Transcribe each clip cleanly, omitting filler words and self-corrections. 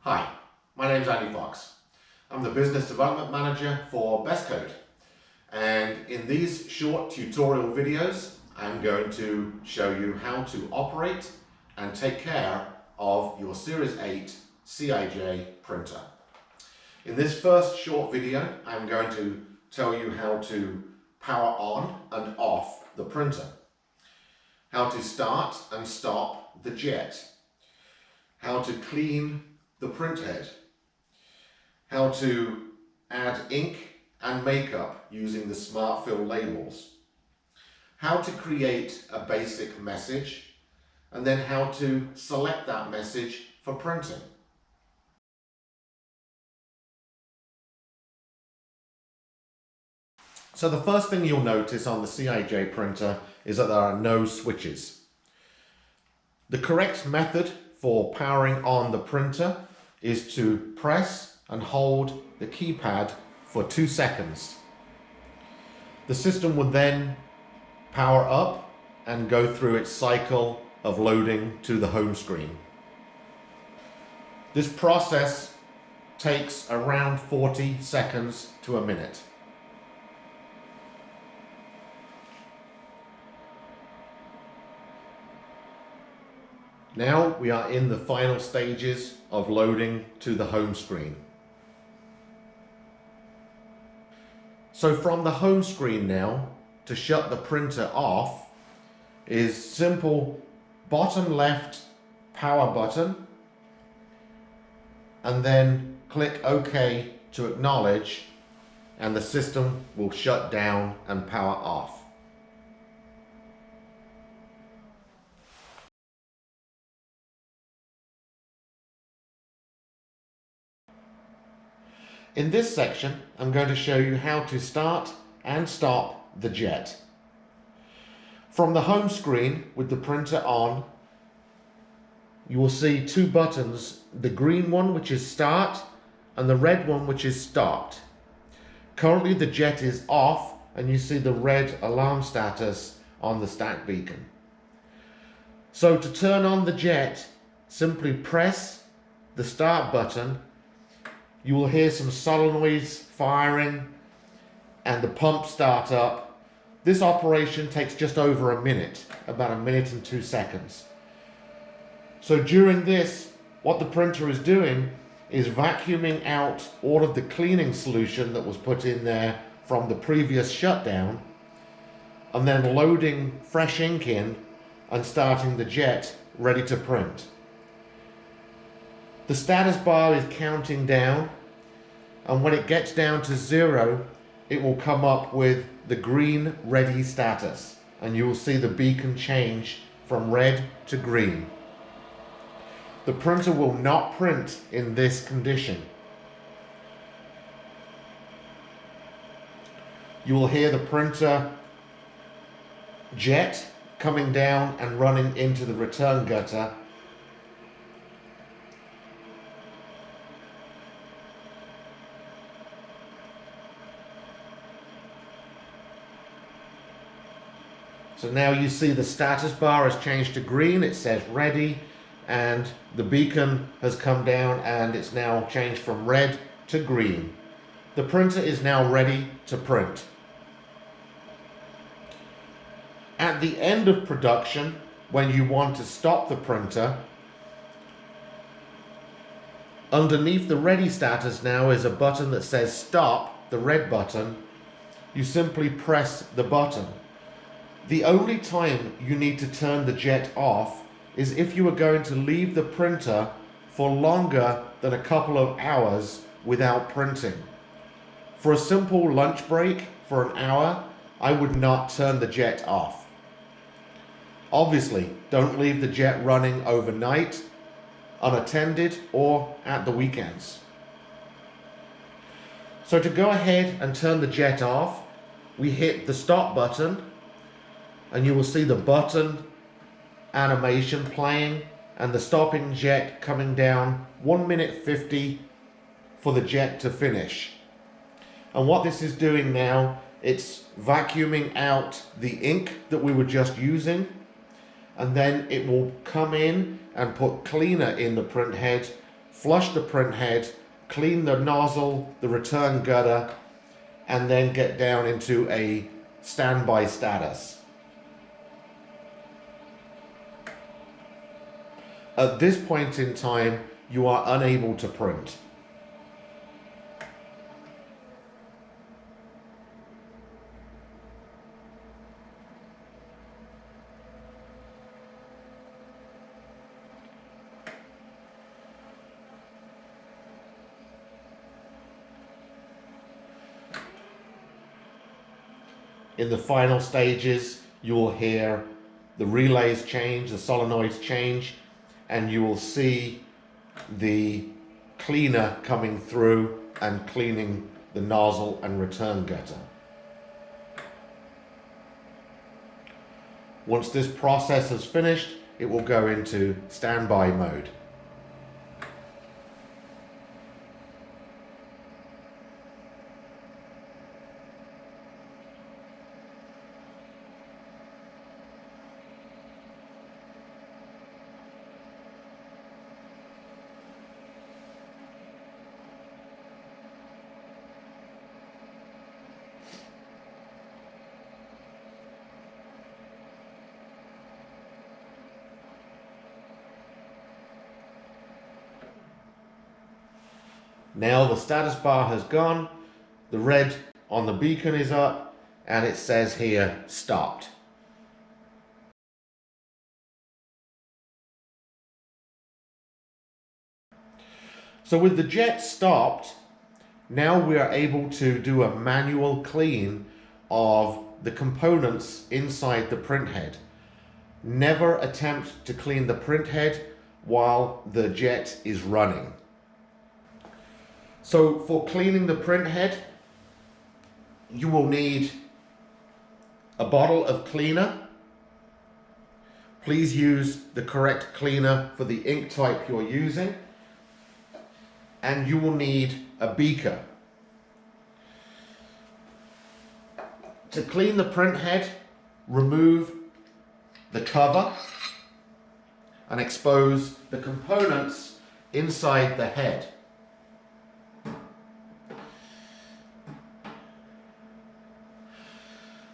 Hi, my name is Andy Fox. I'm the Business Development Manager for BestCode. And in these short tutorial videos, I'm going to show you how to operate and take care of your Series 8 CIJ printer. In this first short video, I'm going to tell you how to power on and off the printer, how to start and stop the jet, how to clean the printhead, how to add ink and makeup using the smart fill labels, how to create a basic message, and then how to select that message for printing. So the first thing you'll notice on the CIJ printer is that there are no switches. The correct method for powering on the printer is to press and hold the keypad for 2 seconds. The system will then power up and go through its cycle of loading to the home screen. This process takes around 40 seconds to a minute. Now we are in the final stages of loading to the home screen. So from the home screen now, to shut the printer off is simple bottom left power button and then click OK to acknowledge, and the system will shut down and power off. In this section, I'm going to show you how to start and stop the jet. From the home screen with the printer on, you will see 2 buttons, the green one which is start and the red one which is stopped. Currently the jet is off and you see the red alarm status on the stack beacon. So to turn on the jet, simply press the start button. You will hear some solenoids firing and the pump start up. This operation takes just over a minute, about 1 minute and 2 seconds. So during this, what the printer is doing is vacuuming out all of the cleaning solution that was put in there from the previous shutdown, and then loading fresh ink in and starting the jet ready to print. The status bar is counting down, and when it gets down to 0, it will come up with the green ready status, and you will see the beacon change from red to green. The printer will not print in this condition. You will hear the printer jet coming down and running into the return gutter. So now you see the status bar has changed to green, it says ready, and the beacon has come down and it's now changed from red to green. The printer is now ready to print. At the end of production, when you want to stop the printer, underneath the ready status now is a button that says stop, the red button. You simply press the button. The only time you need to turn the jet off is if you are going to leave the printer for longer than a couple of hours without printing. For a simple lunch break for an hour, I would not turn the jet off. Obviously, don't leave the jet running overnight, unattended, or at the weekends. So to go ahead and turn the jet off, we hit the stop button, and you will see the button animation playing and the stopping jet coming down 1 minute 50 for the jet to finish. And what this is doing now, it's vacuuming out the ink that we were just using, and then it will come in and put cleaner in the printhead flush the print head, clean the nozzle, the return gutter, and then get down into a standby status. At this point in time, you are unable to print. In the final stages, you will hear the relays change, the solenoids change, and you will see the cleaner coming through and cleaning the nozzle and return gutter. Once this process has finished, it will go into standby mode. Now the status bar has gone, the red on the beacon is up, and it says here, stopped. So with the jet stopped, now we are able to do a manual clean of the components inside the printhead. Never attempt to clean the printhead while the jet is running. So for cleaning the printhead, you will need a bottle of cleaner. Please use the correct cleaner for the ink type you're using. And you will need a beaker. To clean the printhead, remove the cover and expose the components inside the head.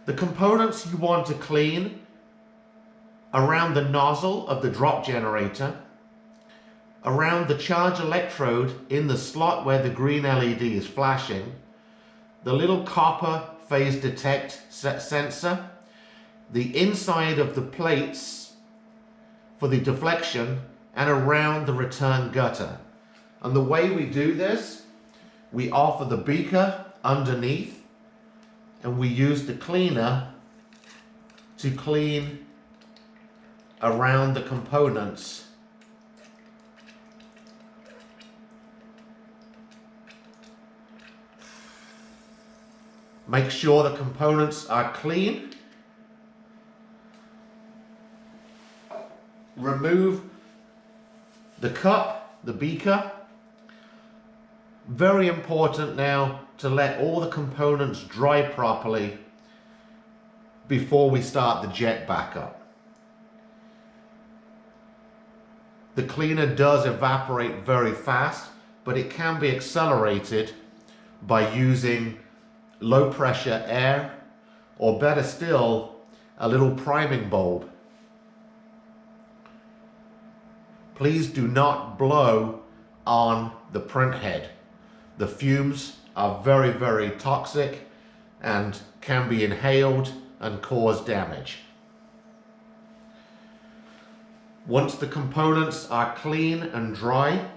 The components you want to clean around the nozzle of the drop generator, around the charge electrode in the slot where the green LED is flashing, the little copper phase detect sensor, the inside of the plates for the deflection, and around the return gutter. And the way we do this, we offer the beaker underneath, and we use the cleaner to clean around the components. Make sure the components are clean. Remove the cup, the beaker. Very important now to let all the components dry properly before we start the jet back up. The cleaner does evaporate very fast, but it can be accelerated by using low pressure air, or better still, a little priming bulb. Please do not blow on the printhead. The fumes are very, very toxic and can be inhaled and cause damage. Once the components are clean and dry,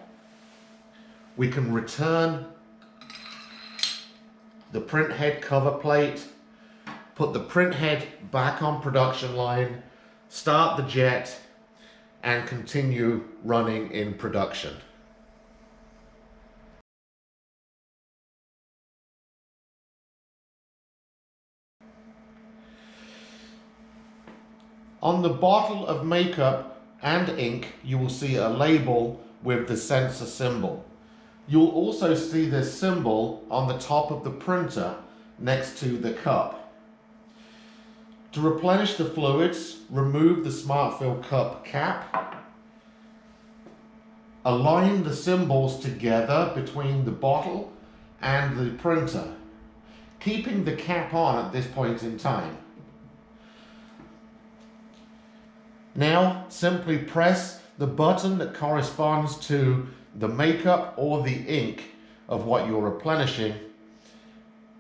we can return the printhead cover plate, put the printhead back on production line, start the jet, and continue running in production. On the bottle of makeup and ink, you will see a label with the sensor symbol. You'll also see this symbol on the top of the printer next to the cup. To replenish the fluids, remove the SmartFill cup cap. align the symbols together between the bottle and the printer, keeping the cap on at this point in time. Now simply press the button that corresponds to the makeup or the ink of what you're replenishing,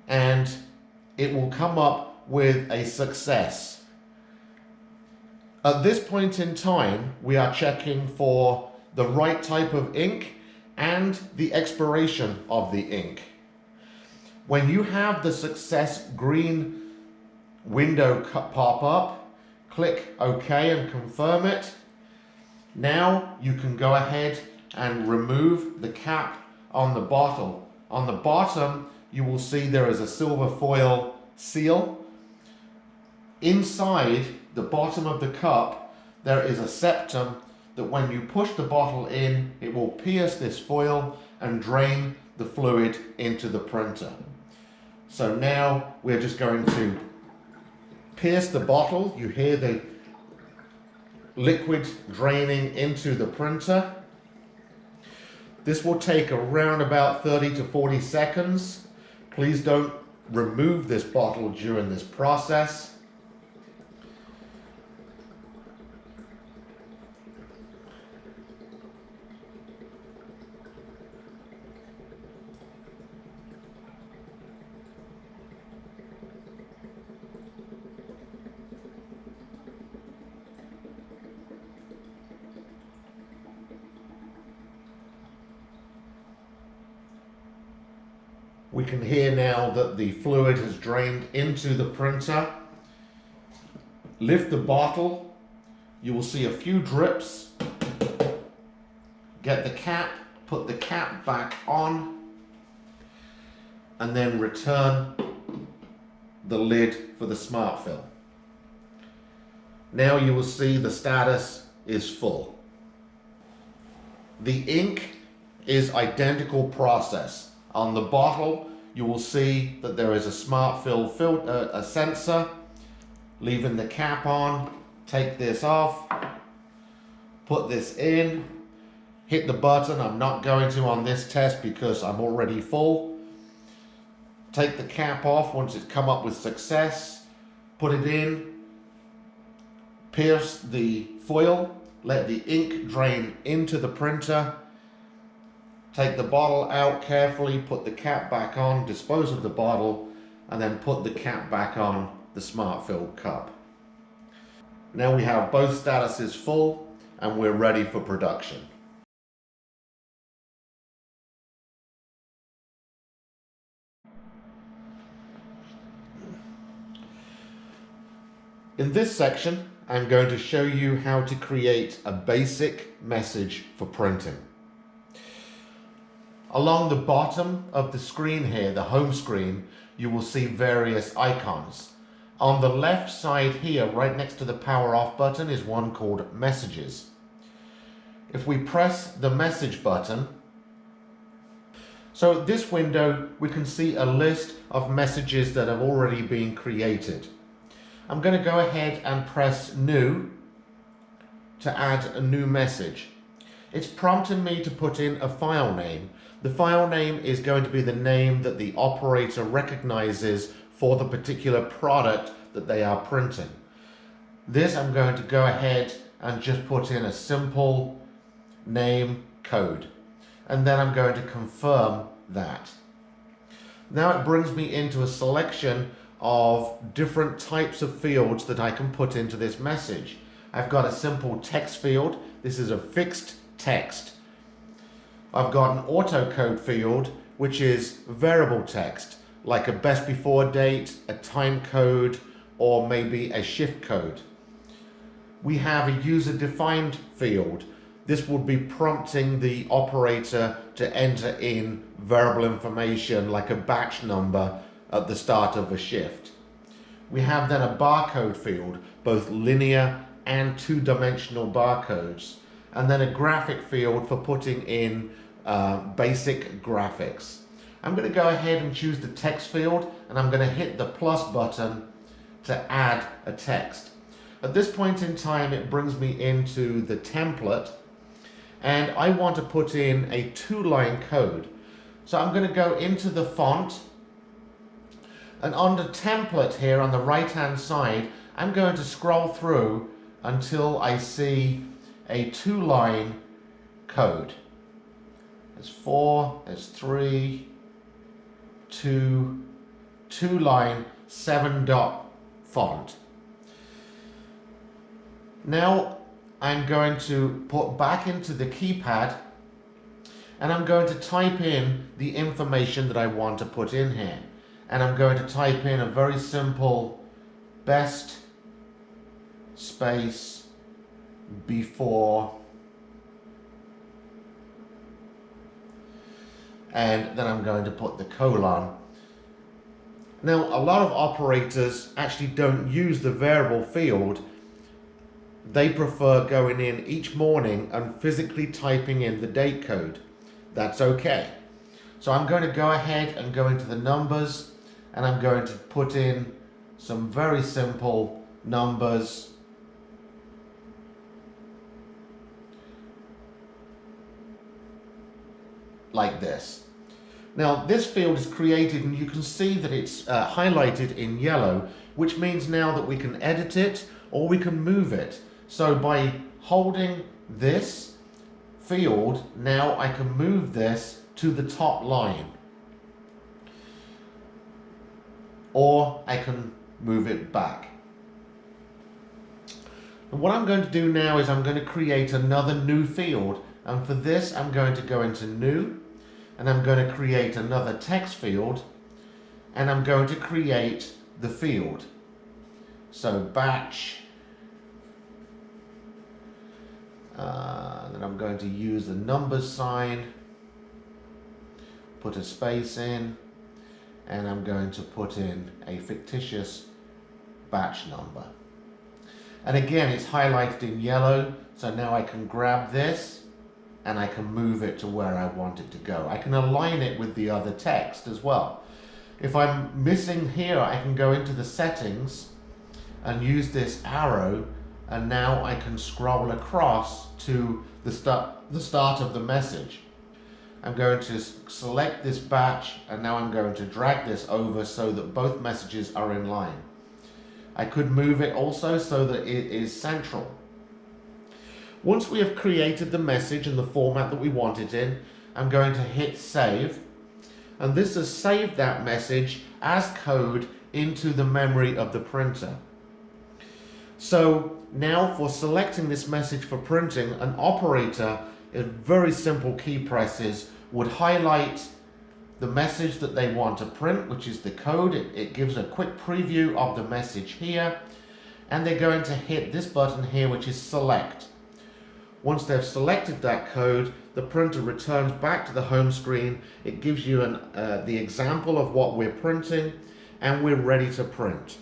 and it will come up with a success. At this point in time, we are checking for the right type of ink and the expiration of the ink. When you have the success green window pop up, click OK and confirm it. Now you can go ahead and remove the cap on the bottle. On the bottom, you will see there is a silver foil seal. Inside the bottom of the cup, there is a septum that when you push the bottle in, it will pierce this foil and drain the fluid into the printer. So now we're just going to pierce the bottle. You hear the liquid draining into the printer. This will take around about 30 to 40 seconds. Please don't remove this bottle during this process. We can hear now that the fluid has drained into the printer. Lift the bottle. You will see a few drips. Get the cap, put the cap back on, and then return the lid for the smart fill. Now you will see the status is full. The ink is identical process. On the bottle, you will see that there is a smart fill a sensor. Leaving the cap on, take this off, put this in, hit the button. I'm not going to on this test because I'm already full. Take the cap off once it's come up with success, put it in, pierce the foil, let the ink drain into the printer. Take the bottle out carefully, put the cap back on, dispose of the bottle, and then put the cap back on the smart fill cup. Now we have both statuses full and we're ready for production. In this section, I'm going to show you how to create a basic message for printing. Along the bottom of the screen here, the home screen, you will see various icons. On the left side here, right next to the power off button, is one called Messages. If we press the message button, so this window, we can see a list of messages that have already been created. I'm going to go ahead and press New to add a new message. It's prompting me to put in a file name. The file name is going to be the name that the operator recognizes for the particular product that they are printing. This I'm going to go ahead and just put in a simple name code. And then I'm going to confirm that. Now it brings me into a selection of different types of fields that I can put into this message. I've got a simple text field. This is a fixed text. I've got an autocode field, which is variable text, like a best before date, a time code, or maybe a shift code. We have a user-defined field. This would be prompting the operator to enter in variable information like a batch number at the start of a shift. We have then a barcode field, both linear and two-dimensional barcodes, and then a graphic field for putting in basic graphics. I'm going to go ahead and choose the text field, and I'm going to hit the plus button to add a text. At this point in time, it brings me into the template, and I want to put in a 2-line code. So I'm going to go into the font, and under template here on the right hand side, I'm going to scroll through until I see a 2-line code. It's 4, it's 3, 2, 2-line, 7-dot font. Now I'm going to put back into the keypad, and I'm going to type in the information that I want to put in here. And I'm going to type in a very simple best space before, and then I'm going to put the colon. Now, a lot of operators actually don't use the variable field. They prefer going in each morning and physically typing in the date code. That's okay. So I'm going to go ahead and go into the numbers, and I'm going to put in some very simple numbers. Like this. Now this field is created, and you can see that it's highlighted in yellow, which means now that we can edit it or we can move it. So by holding this field, now I can move this to the top line, or I can move it back. And what I'm going to do now is I'm going to create another new field, and for this I'm going to go into new, and I'm going to create another text field, and I'm going to create the field. So batch, then I'm going to use the numbers sign, put a space in, and I'm going to put in a fictitious batch number. And again, it's highlighted in yellow, so now I can grab this and I can move it to where I want it to go. I can align it with the other text as well. If I'm missing here, I can go into the settings and use this arrow, and now I can scroll across to the start of the message. I'm going to select this batch, and now I'm going to drag this over so that both messages are in line. I could move it also so that it is central. Once we have created the message in the format that we want it in, I'm going to hit save, and this has saved that message as code into the memory of the printer. So now for selecting this message for printing, an operator in very simple key presses would highlight the message that they want to print, which is the code. It gives a quick preview of the message here, and they're going to hit this button here, which is select. Once they've selected that code, the printer returns back to the home screen. It gives you the example of what we're printing, and we're ready to print.